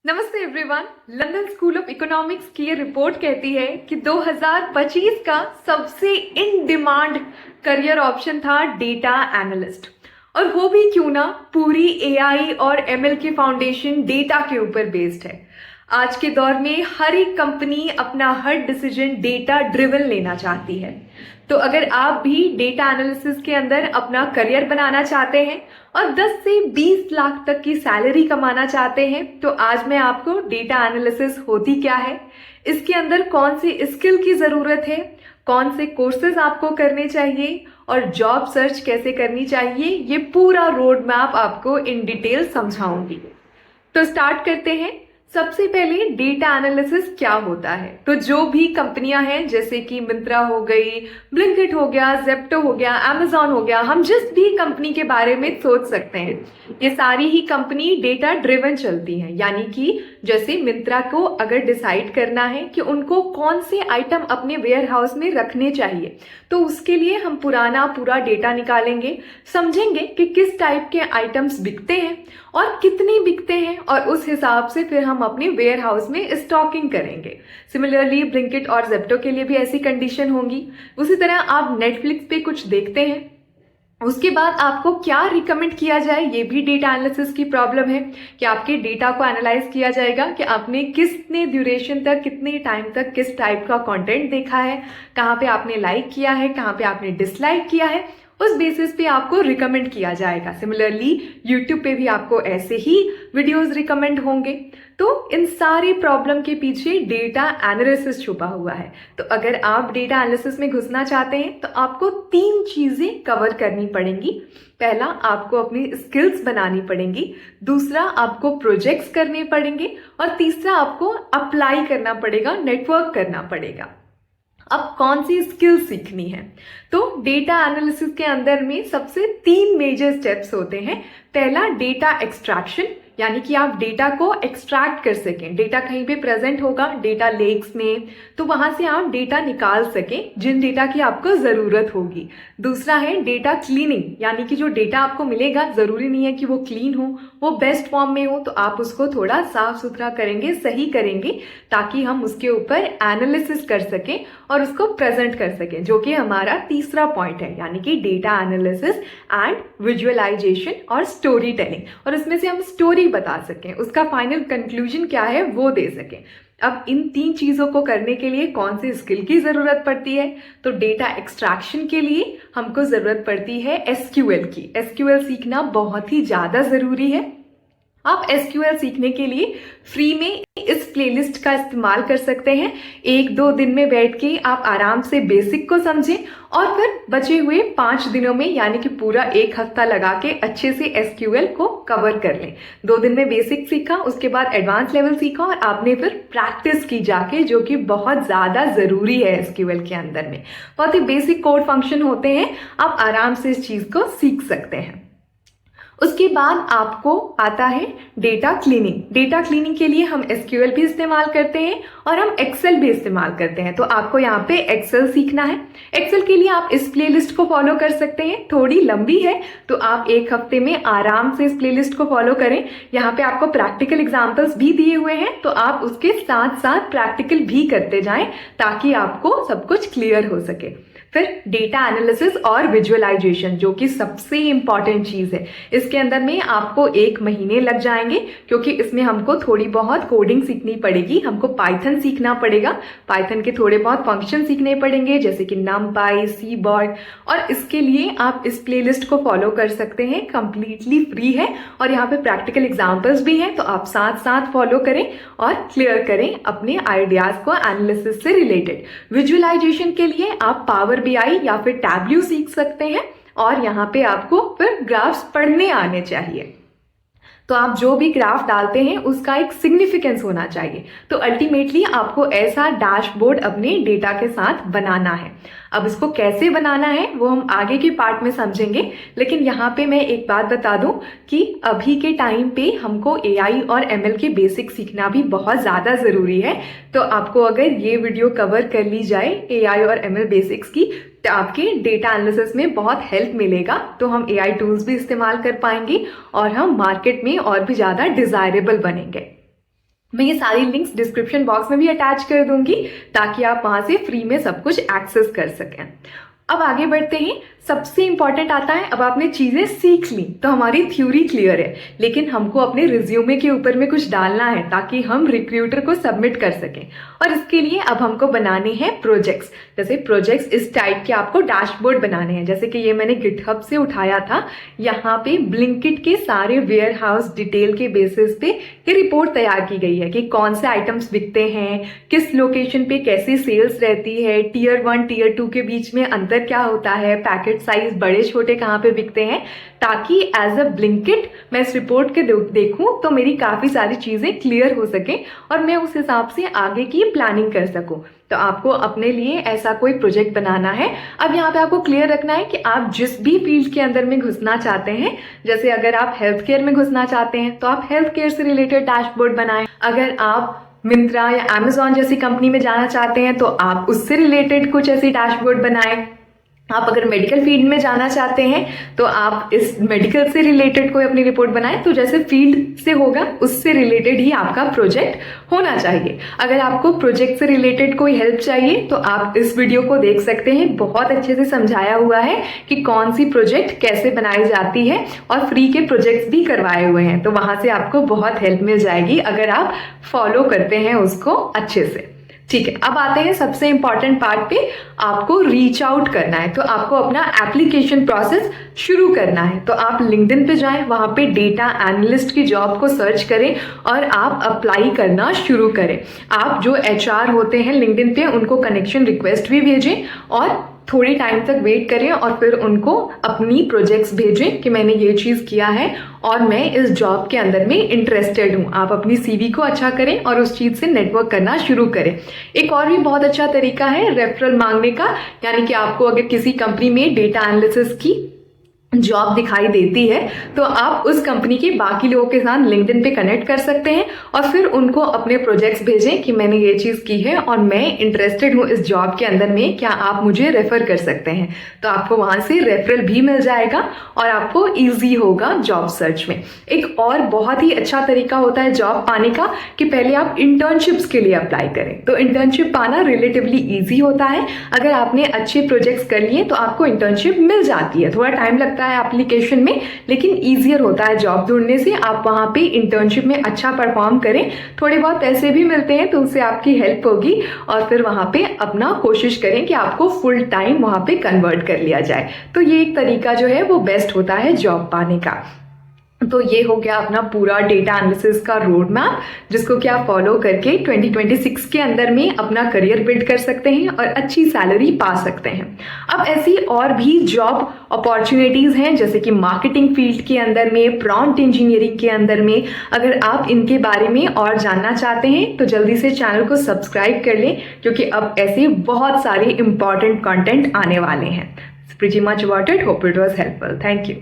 नमस्ते everyone. London school of economics की ये रिपोर्ट कहती है कि 2025 का सबसे इन डिमांड करियर ऑप्शन था डेटा एनालिस्ट। और वो भी क्यों ना, पूरी एआई और एमएल की फाउंडेशन डेटा के ऊपर बेस्ड है। आज के दौर में हर एक कंपनी अपना हर डिसीजन डेटा ड्रिवन लेना चाहती है। तो अगर आप भी डेटा एनालिसिस के अंदर अपना करियर बनाना चाहते हैं और 10 से 20 लाख तक की सैलरी कमाना चाहते हैं, तो आज मैं आपको डेटा एनालिसिस होती क्या है, इसके अंदर कौन सी स्किल की ज़रूरत है, कौन से कोर्सेज आपको करने चाहिए और जॉब सर्च कैसे करनी चाहिए, ये पूरा रोड मैप आपको इन डिटेल समझाऊंगी। तो स्टार्ट करते हैं। सबसे पहले डेटा एनालिसिस क्या होता है। तो जो भी कंपनियां हैं जैसे कि मिंत्रा हो गई, ब्लिंकिट हो गया, जेप्टो हो गया, अमेजॉन हो गया, हम जिस भी कंपनी के बारे में सोच सकते हैं, ये सारी ही कंपनी डेटा ड्रिवन चलती हैं। यानी कि जैसे मिंत्रा को अगर डिसाइड करना है कि उनको कौन से आइटम अपने वेयर हाउस में रखने चाहिए, तो उसके लिए हम पूरा डेटा निकालेंगे, समझेंगे कि किस टाइप के आइटम्स बिकते हैं और कितने बिकते हैं, और उस हिसाब से फिर हम अपने वेयर हाउस में स्टॉकिंग करेंगे। सिमिलरली ब्लिंकिट और जेप्टो के लिए भी ऐसी कंडीशन होंगी। उसी तरह आप नेटफ्लिक्स पे कुछ देखते हैं, उसके बाद आपको क्या रिकमेंड किया जाए, ये भी डेटा एनालिसिस की प्रॉब्लम है कि आपके डेटा को एनालाइज किया जाएगा कि आपने कितने ड्यूरेशन तक, कितने टाइम तक किस टाइप का कंटेंट देखा है, कहाँ पे आपने लाइक किया है, कहाँ पे आपने डिसलाइक किया है, उस बेसिस पे आपको रिकमेंड किया जाएगा। सिमिलरली यूट्यूब पे भी आपको ऐसे ही वीडियोस रिकमेंड होंगे। तो इन सारी प्रॉब्लम के पीछे डेटा एनालिसिस छुपा हुआ है। तो अगर आप डेटा एनालिसिस में घुसना चाहते हैं तो आपको 3 चीजें कवर करनी पड़ेंगी। पहला, आपको अपनी स्किल्स बनानी पड़ेंगी। दूसरा, आपको प्रोजेक्ट्स करने पड़ेंगे। और तीसरा, आपको अप्लाई करना पड़ेगा, नेटवर्क करना पड़ेगा। अब कौन सी स्किल सीखनी है? तो डेटा एनालिसिस के अंदर में सबसे 3 मेजर स्टेप्स होते हैं। पहला, डेटा एक्सट्रैक्शन, यानी कि आप डेटा को एक्सट्रैक्ट कर सकें। डेटा कहीं पे प्रेजेंट होगा डेटा लेक्स में, तो वहां से आप डेटा निकाल सकें जिन डेटा की आपको जरूरत होगी। दूसरा है डेटा क्लीनिंग, यानी कि जो डेटा आपको मिलेगा जरूरी नहीं है कि वो क्लीन हो, वो बेस्ट फॉर्म में हो, तो आप उसको थोड़ा साफ सुथरा करेंगे, सही करेंगे, ताकि हम उसके ऊपर एनालिसिस कर सकें और उसको प्रेजेंट कर सकें, जो कि हमारा तीसरा पॉइंट है, यानी कि डेटा एनालिसिस एंड विजुअलाइजेशन और स्टोरी टेलिंग। और इसमें से हम स्टोरी बता सकें, उसका फाइनल कंक्लूजन क्या है वो दे सकें। अब इन 3 चीजों को करने के लिए कौन सी स्किल की जरूरत पड़ती है? तो डेटा एक्सट्रैक्शन के लिए हमको जरूरत पड़ती है एसक्यूएल की। एसक्यूएल सीखना बहुत ही ज्यादा जरूरी है। आप एसक्यूएल सीखने के लिए फ्री में इस प्लेलिस्ट का इस्तेमाल कर सकते हैं। 1-2 दिन में बैठ के आप आराम से बेसिक को समझें और फिर बचे हुए 5 दिनों में, यानी कि पूरा 1 हफ्ता लगा के अच्छे से एसक्यूएल को कवर कर लें। 2 दिन में बेसिक सीखा, उसके बाद एडवांस लेवल सीखा और आपने फिर प्रैक्टिस की जाके, जो कि बहुत ज्यादा जरूरी है एसक्यूएल के अंदर में। बहुत ही बेसिक कोड फंक्शन होते हैं, आप आराम से इस चीज को सीख सकते हैं। उसके बाद आपको आता है डेटा क्लीनिंग। डेटा क्लीनिंग के लिए हम एसक्यूएल भी इस्तेमाल करते हैं और हम एक्सेल भी इस्तेमाल करते हैं। तो आपको यहाँ पे एक्सेल सीखना है। एक्सेल के लिए आप इस प्लेलिस्ट को फॉलो कर सकते हैं, थोड़ी लंबी है, तो आप 1 हफ्ते में आराम से इस प्लेलिस्ट को फॉलो करें। यहाँ पे आपको प्रैक्टिकल एग्जाम्पल्स भी दिए हुए हैं, तो आप उसके साथ साथ प्रैक्टिकल भी करते जाएं ताकि आपको सब कुछ क्लियर हो सके। फिर डेटा एनालिसिस और विजुअलाइजेशन, जो कि सबसे इंपॉर्टेंट चीज है। इसके अंदर में आपको 1 महीने लग जाएंगे, क्योंकि इसमें हमको थोड़ी बहुत कोडिंग सीखनी पड़ेगी। हमको पाइथन सीखना पड़ेगा, पाइथन के थोड़े बहुत फंक्शन सीखने पड़ेंगे, जैसे कि नमपाई, सीबॉट। और इसके लिए आप इस प्लेलिस्ट को फॉलो कर सकते हैं, कंप्लीटली फ्री है और यहाँ पे प्रैक्टिकल एग्जाम्पल्स भी हैं, तो आप साथ साथ फॉलो करें और क्लियर करें अपने आइडियाज को एनालिसिस से रिलेटेड। विजुअलाइजेशन के लिए आप पावर बीआई या फिर टैब्ल्यू सीख सकते हैं और यहाँ पे आपको फिर ग्राफ्स पढ़ने आने चाहिए। तो आप जो भी ग्राफ डालते हैं उसका एक सिग्निफिकेंस होना चाहिए। तो अल्टीमेटली आपको ऐसा डैशबोर्ड अपने डेटा के साथ बनाना है। अब इसको कैसे बनाना है वो हम आगे के पार्ट में समझेंगे, लेकिन यहाँ पे मैं एक बात बता दूं कि अभी के टाइम पे हमको एआई और एमएल के बेसिक सीखना भी बहुत ज्यादा जरूरी है। तो आपको अगर ये वीडियो कवर कर ली जाए एआई और एमएल बेसिक्स की, तो आपके डेटा एनालिसिस में बहुत हेल्प मिलेगा। तो हम एआई टूल्स भी इस्तेमाल कर पाएंगे और हम मार्केट में और भी ज्यादा डिजायरेबल बनेंगे। मैं ये सारी लिंक्स डिस्क्रिप्शन बॉक्स में भी अटैच कर दूंगी ताकि आप वहां से फ्री में सब कुछ एक्सेस कर सकें। अब आगे बढ़ते हैं। सबसे इंपॉर्टेंट आता है, अब आपने चीजें सीख ली तो हमारी थ्योरी क्लियर है, लेकिन हमको अपने रिज्यूमे के ऊपर में कुछ डालना है ताकि हम रिक्रूटर को सबमिट कर सकें। और इसके लिए अब हमको बनाने हैं प्रोजेक्ट्स। जैसे प्रोजेक्ट्स इस टाइप के आपको डैशबोर्ड बनाने हैं, जैसे कि ये मैंने गिटहब से उठाया था। यहाँ पे ब्लिंकिट के सारे वेयर हाउस डिटेल के बेसिस पे ये रिपोर्ट तैयार की गई है कि कौन से आइटम्स बिकते हैं, किस लोकेशन पे कैसी सेल्स रहती है, टियर 1 टियर 2 के बीच में अंतर क्या होता है, पैकेट साइज बड़े छोटे कहाँ पे बिकते हैं, ताकि एज अ ब्लिंकिट मैं इस रिपोर्ट के देखूं तो मेरी काफी सारी चीजें क्लियर हो सके और मैं उस हिसाब से आगे की प्लानिंग कर सकूं। तो आपको अपने लिए ऐसा कोई प्रोजेक्ट बनाना है। अब यहाँ पे आपको क्लियर रखना है कि आप जिस भी फील्ड के अंदर में घुसना चाहते हैं, जैसे अगर आप हेल्थ केयर में घुसना चाहते हैं तो आप हेल्थ केयर से रिलेटेड डैशबोर्ड बनाएं। अगर आप मिंत्रा या अमेजॉन जैसी कंपनी में जाना चाहते हैं तो आप उससे रिलेटेड कुछ ऐसी डैशबोर्ड बनाएं। आप अगर मेडिकल फील्ड में जाना चाहते हैं तो आप इस मेडिकल से रिलेटेड कोई अपनी रिपोर्ट बनाएं। तो जैसे फील्ड से होगा उससे रिलेटेड ही आपका प्रोजेक्ट होना चाहिए। अगर आपको प्रोजेक्ट से रिलेटेड कोई हेल्प चाहिए तो आप इस वीडियो को देख सकते हैं, बहुत अच्छे से समझाया हुआ है कि कौन सी प्रोजेक्ट कैसे बनाई जाती है और फ्री के प्रोजेक्ट्स भी करवाए हुए हैं। तो वहां से आपको बहुत हेल्प मिल जाएगी अगर आप फॉलो करते हैं उसको अच्छे से। ठीक है, अब आते हैं सबसे इंपॉर्टेंट पार्ट पे। आपको रीच आउट करना है, तो आपको अपना एप्लीकेशन प्रोसेस शुरू करना है। तो आप लिंक्डइन पे जाएं, वहां पे डेटा एनालिस्ट की जॉब को सर्च करें और आप अप्लाई करना शुरू करें। आप जो HR होते हैं लिंक्डइन पे उनको कनेक्शन रिक्वेस्ट भी भेजें और थोड़ी टाइम तक वेट करें और फिर उनको अपनी प्रोजेक्ट्स भेजें कि मैंने ये चीज़ किया है और मैं इस जॉब के अंदर में इंटरेस्टेड हूँ। आप अपनी CV को अच्छा करें और उस चीज़ से नेटवर्क करना शुरू करें। एक और भी बहुत अच्छा तरीका है रेफरल मांगने का, यानी कि आपको अगर किसी कंपनी में डेटा एनालिसिस की जॉब दिखाई देती है तो आप उस कंपनी के बाकी लोगों के साथ लिंक्डइन पे कनेक्ट कर सकते हैं और फिर उनको अपने प्रोजेक्ट्स भेजें कि मैंने ये चीज़ की है और मैं इंटरेस्टेड हूँ इस जॉब के अंदर में, क्या आप मुझे रेफर कर सकते हैं। तो आपको वहां से रेफरल भी मिल जाएगा और आपको ईजी होगा जॉब सर्च में। एक और बहुत ही अच्छा तरीका होता है जॉब पाने का कि पहले आप इंटर्नशिप्स के लिए अप्लाई करें। तो इंटर्नशिप पाना रिलेटिवली ईजी होता है। अगर आपने अच्छे प्रोजेक्ट्स कर लिए तो आपको इंटर्नशिप मिल जाती है। थोड़ा टाइम लगता है एप्लीकेशन में, लेकिन ईजियर होता है जॉब ढूंढने से। आप वहां पे इंटर्नशिप में अच्छा परफॉर्म करें, थोड़े बहुत पैसे भी मिलते हैं तो उससे आपकी हेल्प होगी और फिर वहां पे अपना कोशिश करें कि आपको फुल टाइम वहां पे कन्वर्ट कर लिया जाए। तो ये एक तरीका जो है वो बेस्ट होता है जॉब पाने का। तो ये हो गया अपना पूरा डेटा एनालिसिस का रोड मैप, जिसको कि आप फॉलो करके 2026 के अंदर में अपना करियर बिल्ड कर सकते हैं और अच्छी सैलरी पा सकते हैं। अब ऐसी और भी जॉब अपॉर्चुनिटीज़ हैं, जैसे कि मार्केटिंग फील्ड के अंदर में, प्रॉम्प्ट इंजीनियरिंग के अंदर में। अगर आप इनके बारे में और जानना चाहते हैं तो जल्दी से चैनल को सब्सक्राइब कर लें, क्योंकि अब ऐसे बहुत सारे इंपॉर्टेंट कंटेंट आने वाले हैं। Pretty much about it. Hope it was helpful. Thank you.